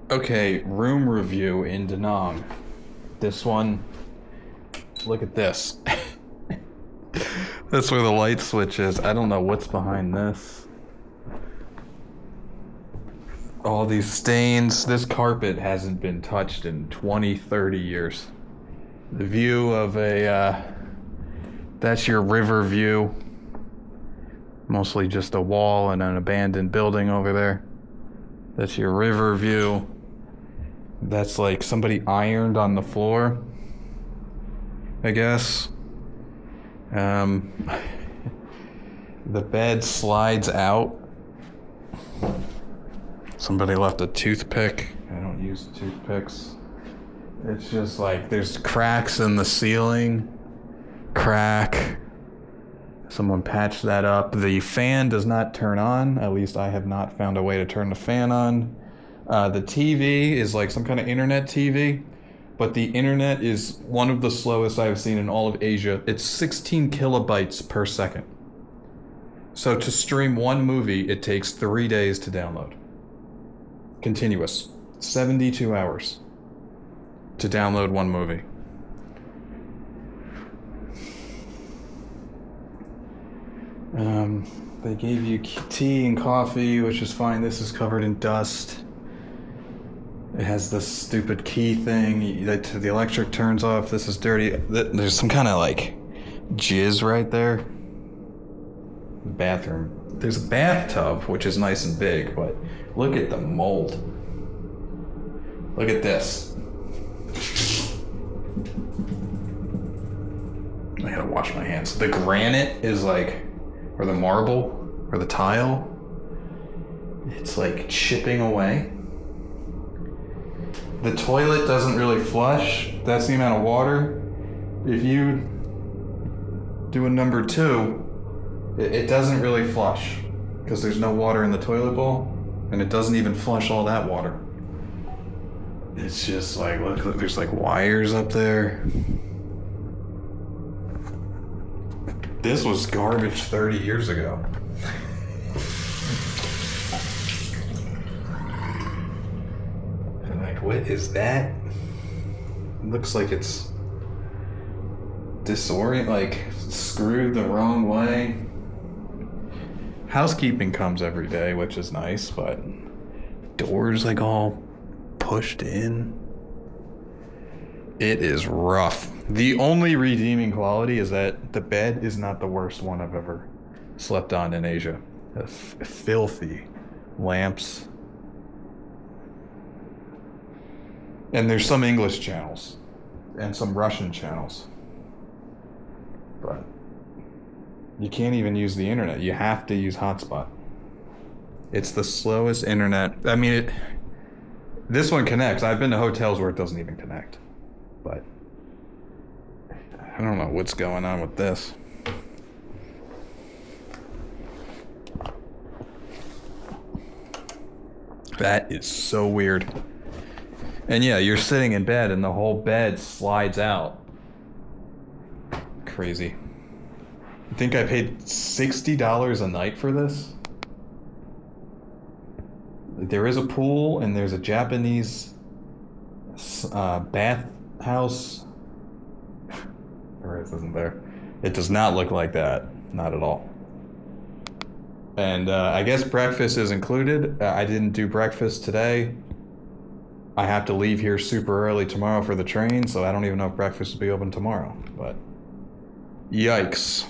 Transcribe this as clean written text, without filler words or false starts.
Okay, room review in Da Nang. This one, look at this. That's where the light switch is. I don't know what's behind this. All these stains. This carpet hasn't been touched in 20, 30 years. The view of that's your river view. Mostly just a wall and an abandoned building over there. That's your river view. That's like somebody ironed on the floor, I guess. The bed slides out. Somebody left a toothpick. I don't use toothpicks. It's just like there's cracks in the ceiling. Crack. Someone patched that up. The fan does not turn on. At least I have not found a way to turn the fan on. The TV is like some kind of internet TV, but the internet is one of the slowest I've seen in all of Asia. It's 16 kilobytes per second. So to stream one movie, it takes 3 days to download. Continuous. 72 hours to download one movie. They gave you tea and coffee, which is fine. This is covered in dust. It has this stupid key thing. The electric turns off. This is dirty. There's some kind of like jizz right there. Bathroom. There's a bathtub, which is nice and big, but look at the mold. Look at this. I gotta wash my hands. The granite is like, or the marble, or the tile, it's like chipping away. The toilet doesn't really flush. That's the amount of water. If you do a number 2, it doesn't really flush because there's no water in the toilet bowl, and it doesn't even flush all that water. It's just like, look, there's like wires up there. This was garbage 30 years ago. And like, what is that? It looks like it's like screwed the wrong way. Housekeeping comes every day, which is nice, but doors like all pushed in. It is rough. The only redeeming quality is that the bed is not the worst one I've ever slept on in Asia. Filthy lamps. And there's some English channels and some Russian channels. But you can't even use the internet. You have to use hotspot. It's the slowest internet. I mean, this one connects. I've been to hotels where it doesn't even connect. But I don't know what's going on with this. That is so weird. And yeah, you're sitting in bed and the whole bed slides out. Crazy. I think I paid $60 a night for this. There is a pool and there's a Japanese bath house. Isn't there? It does not look like that. Not at all. And I guess breakfast is included. I didn't do breakfast today. I have to leave here super early tomorrow for the train, so I don't even know if breakfast will be open tomorrow. But yikes.